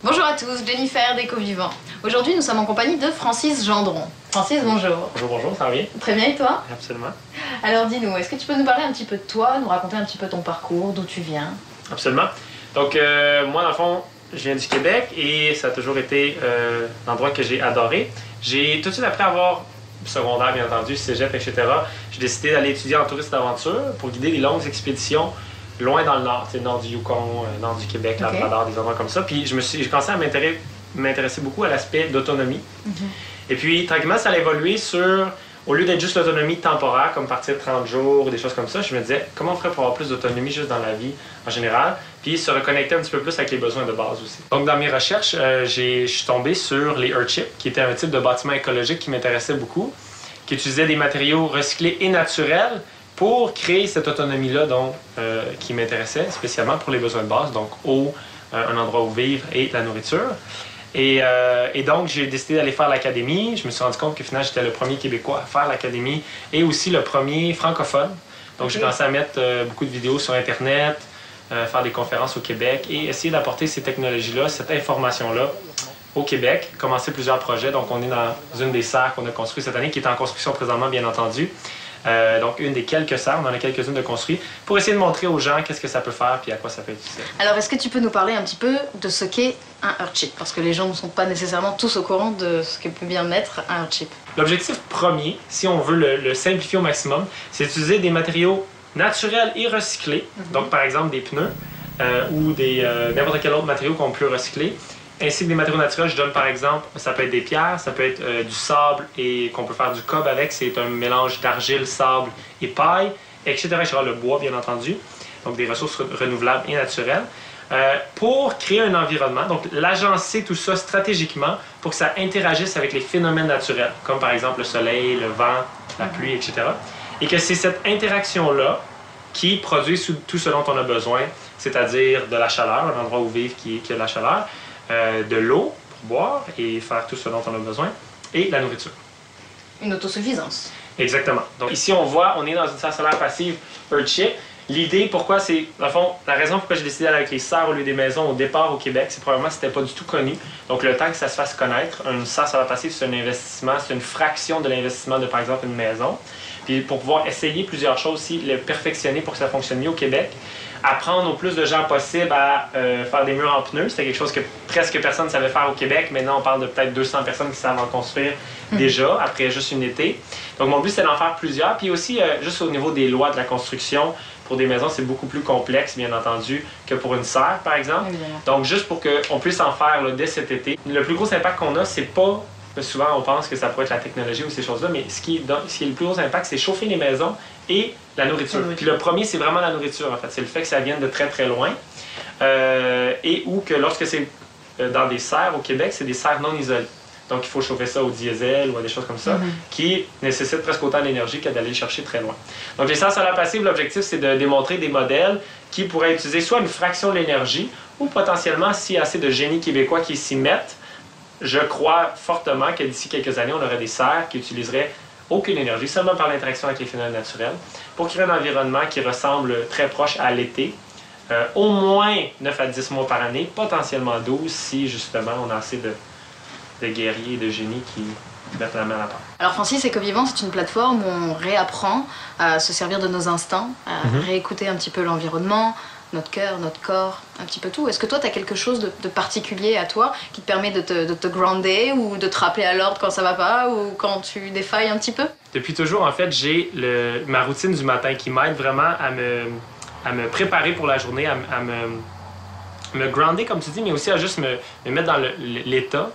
Bonjour à tous, Jennifer d'Éco-Vivant. Aujourd'hui, nous sommes en compagnie de Francis Gendron. Francis, bonjour. Bonjour, bonjour, ça va bien? Très bien, et toi? Absolument. Alors dis-nous, est-ce que tu peux nous parler un petit peu de toi, nous raconter un petit peu ton parcours, d'où tu viens? Absolument. Donc, moi, dans le fond, je viens du Québec et ça a toujours été l'endroit que j'ai adoré. J'ai tout de suite, après avoir secondaire, bien entendu, cégep, etc., j'ai décidé d'aller étudier en tourisme d'aventure pour guider des longues expéditions loin dans le nord, le nord du Yukon, nord du Québec, Okay. Labrador, des endroits comme ça. Puis j'ai commencé à m'intéresser beaucoup à l'aspect d'autonomie. Et puis, tranquillement, ça a évolué sur, au lieu d'être juste l'autonomie temporaire, comme partir 30 jours ou des choses comme ça, je me disais, comment on ferait pour avoir plus d'autonomie juste dans la vie en général, puis se reconnecter un petit peu plus avec les besoins de base aussi. Donc, dans mes recherches, je suis tombé sur les Earthships, qui était un type de bâtiment écologique qui m'intéressait beaucoup, qui utilisait des matériaux recyclés et naturels pour créer cette autonomie-là qui m'intéressait, spécialement pour les besoins de base, donc eau, un endroit où vivre et la nourriture. Et donc, j'ai décidé d'aller faire l'académie. Je me suis rendu compte que finalement, j'étais le premier Québécois à faire l'académie et aussi le premier francophone. Donc, j'ai commencé à mettre beaucoup de vidéos sur Internet, faire des conférences au Québec et essayer d'apporter ces technologies-là, cette information-là au Québec, commencer plusieurs projets. Donc, on est dans une des serres qu'on a construites cette année, qui est en construction présentement, bien entendu. Donc, une des quelques serres, on en a quelques-unes de construites, pour essayer de montrer aux gens qu'est-ce que ça peut faire et à quoi ça peut être utile. Alors, est-ce que tu peux nous parler un petit peu de ce qu'est un Earthship? Parce que les gens ne sont pas nécessairement tous au courant de ce que peut bien être un Earthship. L'objectif premier, si on veut le simplifier au maximum, c'est d'utiliser des matériaux naturels et recyclés, donc par exemple des pneus ou n'importe quel autre matériau qu'on peut recycler, ainsi que des matériaux naturels. Je donne par exemple, ça peut être des pierres, ça peut être du sable et qu'on peut faire du cob avec, c'est un mélange d'argile, sable et paille, etc. Le bois, bien entendu, donc des ressources renouvelables et naturelles, pour créer un environnement. Donc l'agencer tout ça stratégiquement pour que ça interagisse avec les phénomènes naturels, comme par exemple le soleil, le vent, la pluie, etc. Et que c'est cette interaction-là qui produit tout ce dont on a besoin, c'est-à-dire de la chaleur, un endroit où vivre qui a de la chaleur, de l'eau pour boire et faire tout ce dont on a besoin, et la nourriture. Une autosuffisance. Exactement. Donc ici, on est dans une serre solaire passive Earthship. L'idée, pourquoi c'est, dans le fond, la raison pourquoi j'ai décidé d'aller avec les serres au lieu des maisons au départ au Québec, c'est probablement que c'était pas du tout connu. Donc le temps que ça se fasse connaître, une serre solaire passive, c'est un investissement, c'est une fraction de l'investissement de, par exemple, une maison. Puis pour pouvoir essayer plusieurs choses aussi, le perfectionner pour que ça fonctionne mieux au Québec, apprendre au plus de gens possible à faire des murs en pneus. C'était quelque chose que presque personne ne savait faire au Québec. Maintenant, on parle de peut-être 200 personnes qui savent en construire déjà, après juste une été. Donc, mon but, c'est d'en faire plusieurs. Puis aussi, juste au niveau des lois de la construction, pour des maisons, c'est beaucoup plus complexe, bien entendu, que pour une serre, par exemple. Évidemment. Donc, juste pour qu'on puisse en faire là, dès cet été. Le plus gros impact qu'on a, c'est pas... Souvent, on pense que ça pourrait être la technologie ou ces choses-là, mais ce qui est le plus gros impact, c'est chauffer les maisons et la nourriture. Puis le premier, c'est vraiment la nourriture, en fait. C'est le fait que ça vienne de très, très loin. Et ou que lorsque c'est dans des serres au Québec, c'est des serres non isolées. Donc, il faut chauffer ça au diesel ou à des choses comme ça, qui nécessitent presque autant d'énergie que d'aller le chercher très loin. Donc, les serres solaires passives, l'objectif, c'est de démontrer des modèles qui pourraient utiliser soit une fraction de l'énergie ou potentiellement, s'il y a assez de génies québécois qui s'y mettent, je crois fortement que d'ici quelques années, on aurait des serres qui utiliseraient aucune énergie, seulement par l'interaction avec les phénomènes naturels, pour créer un environnement qui ressemble très proche à l'été, au moins 9 à 10 mois par année, potentiellement 12 si justement on a assez de guerriers et de génies qui mettent la main à la pâte. Alors Francis, Éco-Vivant, c'est une plateforme où on réapprend à se servir de nos instincts, à réécouter un petit peu l'environnement, notre cœur, notre corps, un petit peu tout. Est-ce que toi, tu as quelque chose de particulier à toi qui te permet de te grounder ou de te rappeler à l'ordre quand ça va pas ou quand tu défailles un petit peu? Depuis toujours, en fait, j'ai ma routine du matin qui m'aide vraiment à me préparer pour la journée, à me grounder, comme tu dis, mais aussi à juste me mettre dans l'état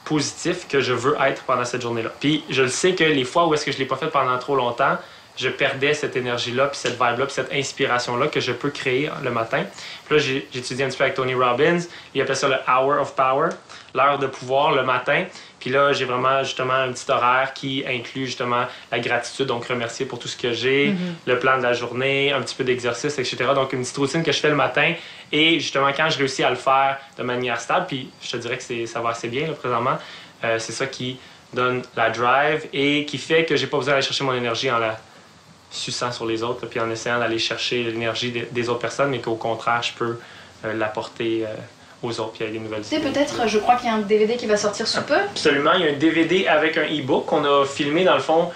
positif que je veux être pendant cette journée-là. Puis je le sais que les fois où est-ce que je ne l'ai pas fait pendant trop longtemps, je perdais cette énergie-là, puis cette vibe-là, puis cette inspiration-là que je peux créer le matin. Puis là, j'ai étudié un petit peu avec Tony Robbins. Il appelle ça le Hour of Power, l'heure de pouvoir le matin. Puis là, j'ai vraiment justement un petit horaire qui inclut justement la gratitude, donc remercier pour tout ce que j'ai, le plan de la journée, un petit peu d'exercice, etc. Donc une petite routine que je fais le matin. Et justement, quand je réussis à le faire de manière stable, puis je te dirais que ça va assez bien là, présentement, c'est ça qui donne la drive et qui fait que j'ai pas besoin d'aller chercher mon énergie en la suçant sur les autres, puis en essayant d'aller chercher l'énergie des autres personnes, mais qu'au contraire, je peux l'apporter aux autres, puis avec des nouvelles Tu sais, idées. peut-être, je crois qu'il y a un DVD qui va sortir sous peu. Absolument, il y a un DVD avec un e-book qu'on a filmé dans le fond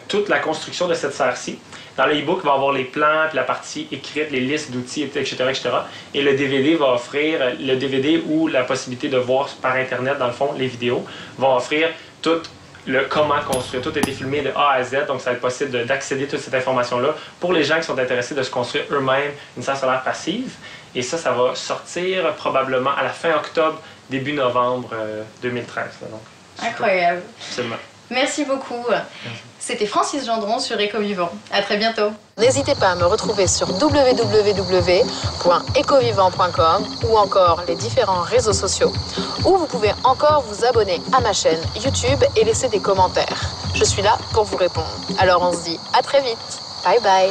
toute la construction de cette serre-ci. Dans le e-book, il va y avoir les plans, puis la partie écrite, les listes d'outils, etc., etc. Et le DVD va offrir, le DVD ou la possibilité de voir par Internet, dans le fond, les vidéos, va offrir tout le comment construire. Tout a été filmé de A à Z, donc ça va être possible d'accéder à toute cette information-là pour les gens qui sont intéressés de se construire eux-mêmes une serre solaire passive. Et ça va sortir probablement à la fin octobre, début novembre 2013. Là, donc, Incroyable. absolument. Merci beaucoup. C'était Francis Gendron sur Écovivant. À très bientôt. N'hésitez pas à me retrouver sur www.ecovivant.com ou encore les différents réseaux sociaux, où vous pouvez encore vous abonner à ma chaîne YouTube et laisser des commentaires. Je suis là pour vous répondre. Alors on se dit à très vite. Bye bye.